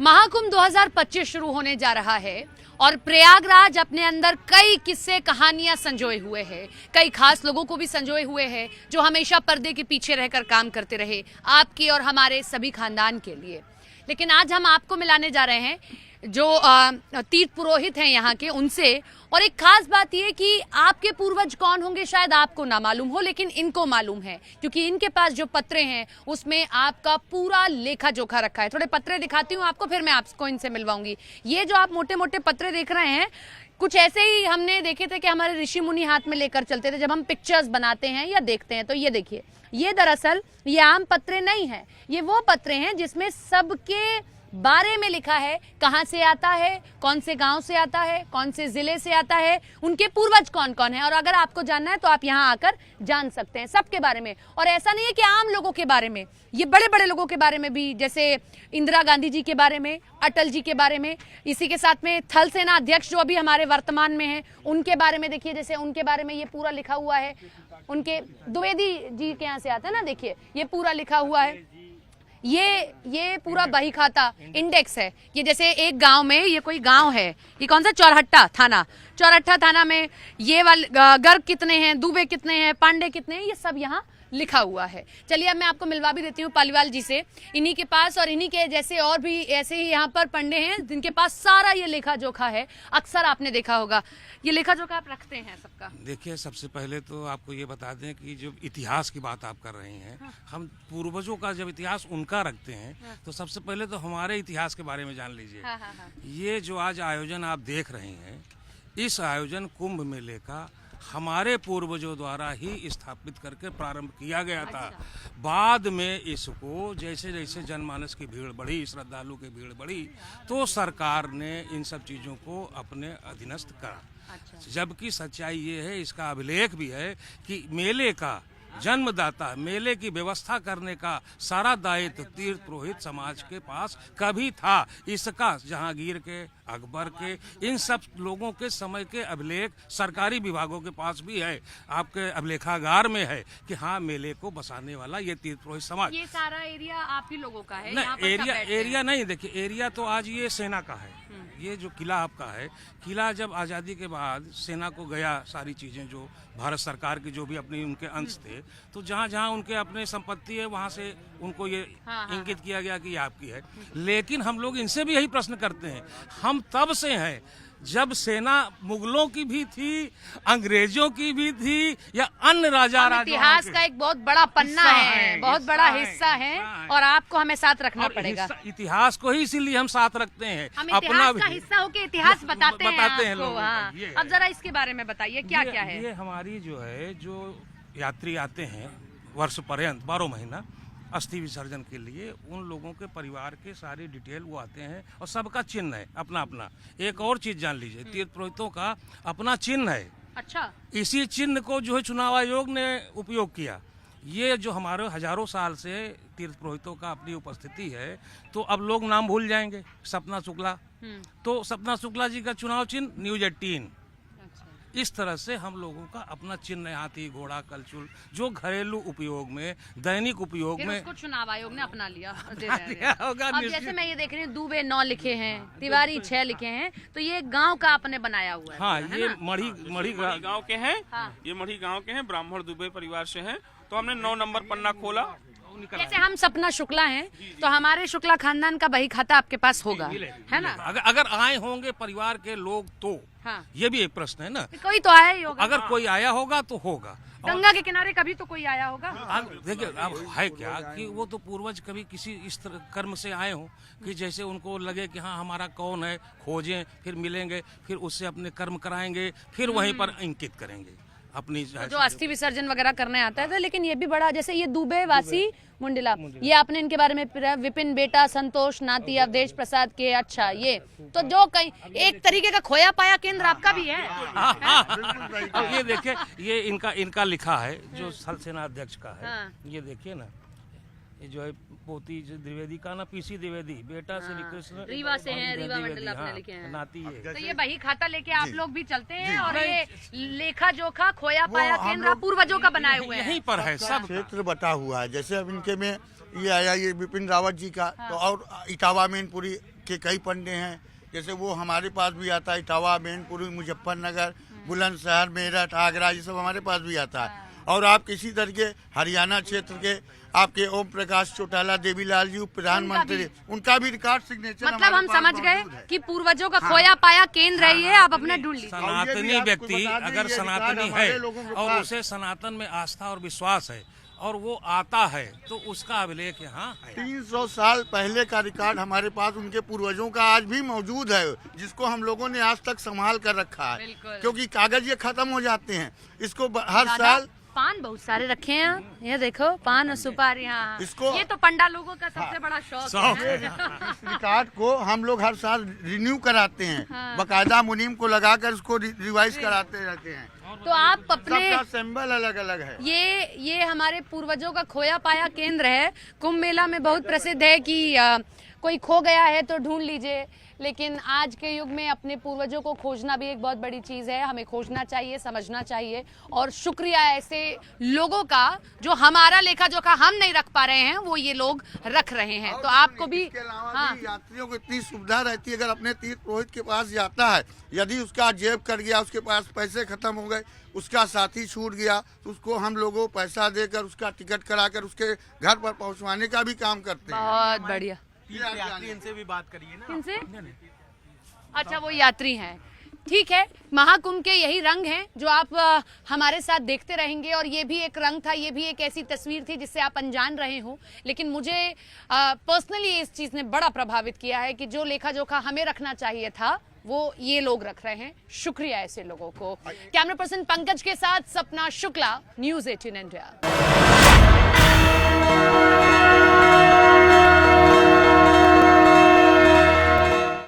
महाकुंभ 2025 शुरू होने जा रहा है और प्रयागराज अपने अंदर कई किस्से कहानियां संजोए हुए है। कई खास लोगों को भी संजोए हुए हैं जो हमेशा पर्दे के पीछे रहकर काम करते रहे आपके और हमारे सभी खानदान के लिए। लेकिन आज हम आपको मिलाने जा रहे हैं जो तीर्थ पुरोहित हैं यहाँ के उनसे। और एक खास बात यह कि आपके पूर्वज कौन होंगे शायद आपको ना मालूम हो, लेकिन इनको मालूम है क्योंकि इनके पास जो पत्रे हैं उसमें आपका पूरा लेखा जोखा रखा है। थोड़े पत्रे दिखाती हूँ आपको, फिर मैं आपको इनसे मिलवाऊंगी। ये जो आप मोटे मोटे पत्रे देख रहे हैं, कुछ ऐसे ही हमने देखे थे कि हमारे ऋषि मुनि हाथ में लेकर चलते थे जब हम पिक्चर्स बनाते हैं या देखते हैं। तो ये देखिए, ये दरअसल ये आम पत्रे नहीं है, ये वो पत्रे हैं जिसमें सबके बारे में लिखा है, कहां से आता है, कौन से गांव से आता है, कौन से जिले से आता है, उनके पूर्वज कौन कौन है। और अगर आपको जानना है तो आप यहां आकर जान सकते हैं सबके बारे में। और ऐसा नहीं है कि आम लोगों के बारे में, ये बड़े बड़े लोगों के बारे में भी, जैसे इंदिरा गांधी जी के बारे में, अटल जी के बारे में, इसी के साथ में थल सेना अध्यक्ष जो अभी हमारे वर्तमान में है उनके बारे में देखिए, जैसे उनके बारे में ये पूरा लिखा हुआ है। उनके द्विवेदी जी के यहाँ से आता है ना, देखिए ये पूरा लिखा हुआ है। ये पूरा बही खाता इंडेक्स है। ये जैसे एक गांव में, ये कोई गांव है, ये कौन सा, चौरहट्टा थाना में ये वाले गर्ग कितने हैं, दुबे कितने हैं, पांडे कितने हैं, ये सब यहाँ लिखा हुआ है। चलिए अब मैं आपको मिलवा भी देती हूँ पालीवाल जी से, इन्हीं के पास। और इन्हीं के जैसे और भी ऐसे ही यहाँ पर पंडे हैं जिनके पास सारा ये लेखा जोखा है। अक्सर आपने देखा होगा ये लेखा जोखा आप रखते हैं सबका। देखिए, सबसे पहले तो आपको ये बता दें कि जो इतिहास की बात आप कर रहे हैं, हम पूर्वजों का जब इतिहास उनका रखते हैं तो सबसे पहले तो हमारे इतिहास के बारे में जान लीजिए। ये जो आज आयोजन आप देख रहे हैं, इस आयोजन कुंभ मेले का हमारे पूर्वजों द्वारा ही स्थापित करके प्रारंभ किया गया था। बाद में इसको जैसे जैसे जनमानस की भीड़ बढ़ी, श्रद्धालु की भीड़ बढ़ी, तो सरकार ने इन सब चीज़ों को अपने अधीनस्थ करा। जबकि सच्चाई ये है, इसका अभिलेख भी है कि मेले का जन्मदाता, मेले की व्यवस्था करने का सारा दायित्व तीर्थ पुरोहित समाज के पास कभी था। इसका जहांगीर के, अकबर के, इन सब लोगों के समय के अभिलेख सरकारी विभागों के पास भी है, आपके अभिलेखागार में है कि हाँ, मेले को बसाने वाला ये तीर्थ पुरोहित समाज। ये सारा एरिया आप ही लोगों का है? नहीं, एरिया नहीं। देखिए, एरिया तो आज ये सेना का है। ये जो किला आपका है, किला जब आज़ादी के बाद सेना को गया, सारी चीज़ें जो भारत सरकार की जो भी अपनी उनके अंश थे, तो जहाँ जहाँ उनके अपने संपत्ति है वहाँ से उनको ये इंगित किया गया कि ये आपकी है। लेकिन हम लोग इनसे भी यही प्रश्न करते हैं, हम तब से हैं जब सेना मुगलों की भी थी, अंग्रेजों की भी थी, या अन्य राजा इतिहास का एक बहुत बड़ा पन्ना है, बहुत बड़ा हिस्सा है और आपको हमें साथ रखना पड़ेगा। इतिहास को ही इसीलिए हम साथ रखते हैं, हम अपना का हिस्सा होके इतिहास बताते हैं लोगों को। अब जरा इसके बारे में बताइए, क्या क्या है? ये हमारी जो है, जो यात्री आते हैं वर्ष पर्यंत 12 महीना अस्थि विसर्जन के लिए, उन लोगों के परिवार के सारी डिटेल वो आते हैं और सबका चिन्ह है अपना अपना। एक और चीज जान लीजिए, तीर्थ पुरोहितों का अपना चिन्ह है। अच्छा। इसी चिन्ह को जो है चुनाव आयोग ने उपयोग किया। ये जो हमारे हजारों साल से तीर्थ पुरोहितों का अपनी उपस्थिति है, तो अब लोग नाम भूल जाएंगे। सपना शुक्ला, तो सपना शुक्ला जी का चुनाव चिन्ह न्यूज 18। इस तरह से हम लोगों का अपना चिन्ह, हाथी, घोड़ा, कलचुल, जो घरेलू उपयोग में, दैनिक उपयोग में, उसको चुनाव आयोग ने अपना लिया होगा। अब जैसे मैं ये देख रही हूँ, दुबे 9 लिखे हैं, तिवारी 6 लिखे हैं, तो ये गांव का आपने बनाया हुआ है। हाँ, ये मढ़ी गांव के हैं। ये मढ़ी गांव के हैं, ब्राह्मण दुबे परिवार से हैं। तो हमने 9 नंबर पन्ना खोला। जैसे हम सपना शुक्ला हैं, तो हमारे शुक्ला खानदान का बही खाता आपके पास होगा, है ना? अगर आए होंगे परिवार के लोग तो ये भी एक प्रश्न है ना, कोई तो आया ही होगा। अगर कोई आया होगा तो होगा। गंगा के किनारे कभी तो कोई आया होगा। देखिए, अब है क्या कि वो तो पूर्वज कभी किसी इस तरह कर्म से आए हो कि जैसे उनको लगे कि हाँ, हमारा कौन है, खोजें, फिर मिलेंगे, फिर उससे अपने कर्म कराएंगे, फिर वहीं पर अंकित करेंगे अपनी जो अस्थि विसर्जन वगैरह करने आता है। तो लेकिन ये भी बड़ा, जैसे ये दुबे वासी मुंडिला, ये आपने इनके बारे में, विपिन बेटा संतोष नाती अवधेश प्रसाद के। अच्छा, ये तो जो कहीं एक तरीके का खोया पाया केंद्र आपका भी है। अब ये देखिए, ये इनका लिखा है जो थल सेना अध्यक्ष का है। ये देखिए ना, ये जो है पोती द्विवेदी का ना, पीसी द्विवेदी, बेटा श्री कृष्ण रीवा से हैं, रीवा मंडल आपने लिखे हैं, नाती है। तो ये बही खाता लेके आप लोग भी चलते हैं और ये लेखा जोखा खोया पाया केंद्र पूर्वजों का बनाए हुए हैं। यहीं पर है, सब क्षेत्र बटा हुआ है। जैसे अब इनके में ये आया, ये विपिन रावत जी का, तो और इटावा में पूरी के कई पंडे हैं, जैसे वो हमारे पास भी आता है, इटावा, मैनपुरी, मुजफ्फरनगर, बुलंदशहर, मेरठ, आगरा, ये सब हमारे पास भी आता है। और आप किसी तरह के हरियाणा क्षेत्र के आपके ओम प्रकाश चौटाला, देवीलाल जी प्रधानमंत्री, उनका भी रिकॉर्ड सिग्नेचर मतलब हम समझ गए कि पूर्वजों का खोया पाया केंद्र है ये, आप अपना ढूंढ लीजिए। सनातनी व्यक्ति अगर सनातनी है और उसे सनातन में आस्था और विश्वास है और वो आता है तो उसका अभिलेख यहाँ है। 300 साल पहले का रिकॉर्ड हमारे पास उनके पूर्वजों का आज भी मौजूद है, जिसको हम लोगों ने आज तक संभाल कर रखा है, क्योंकि कागज ये खत्म हो जाते हैं। इसको हर साल पान बहुत सारे रखे हैं, ये देखो पान और सुपारी। हाँ, इसको ये तो पंडा लोगों का सबसे बड़ा शौक है। इस रिकॉर्ड को हम लोग हर साल रिन्यू कराते हैं, बकायदा मुनीम को लगाकर इसको रिवाइज कराते रहते हैं। तो आप अपने सबका सिंबल अलग अलग है। ये हमारे पूर्वजों का खोया पाया केंद्र है। कुंभ मेला में बहुत प्रसिद्ध है कि कोई खो गया है तो ढूंढ लीजिए, लेकिन आज के युग में अपने पूर्वजों को खोजना भी एक बहुत बड़ी चीज़ है। हमें खोजना चाहिए, समझना चाहिए, और शुक्रिया ऐसे लोगों का जो हमारा लेखा जोखा हम नहीं रख पा रहे हैं, वो ये लोग रख रहे हैं। तो आपको भी इसके अलावा भी यात्रियों को इतनी सुविधा रहती है, अगर अपने तीर्थ पुरोहित के पास जाता है, यदि उसका जेब कट गया, उसके पास पैसे खत्म हो गए, उसका साथी छूट गया, तो उसको हम लोगों पैसा देकर उसका टिकट कराकर उसके घर पर पहुंचवाने का भी काम करते हैं। बहुत बढ़िया। यात्री इनसे भी बात करिए ना। किनसे? अच्छा, वो यात्री हैं। ठीक है, महाकुंभ के यही रंग हैं जो आप हमारे साथ देखते रहेंगे, और ये भी एक रंग था, ये भी एक ऐसी तस्वीर थी जिससे आप अनजान रहे हो। लेकिन मुझे पर्सनली इस चीज़ ने बड़ा प्रभावित किया है कि जो लेखा जोखा हमें रखना चाहिए था वो ये लोग रख रहे हैं। शुक्रिया ऐसे लोगों को। कैमरा पर्सन पंकज के साथ सपना शुक्ला, न्यूज़ 18 इंडिया।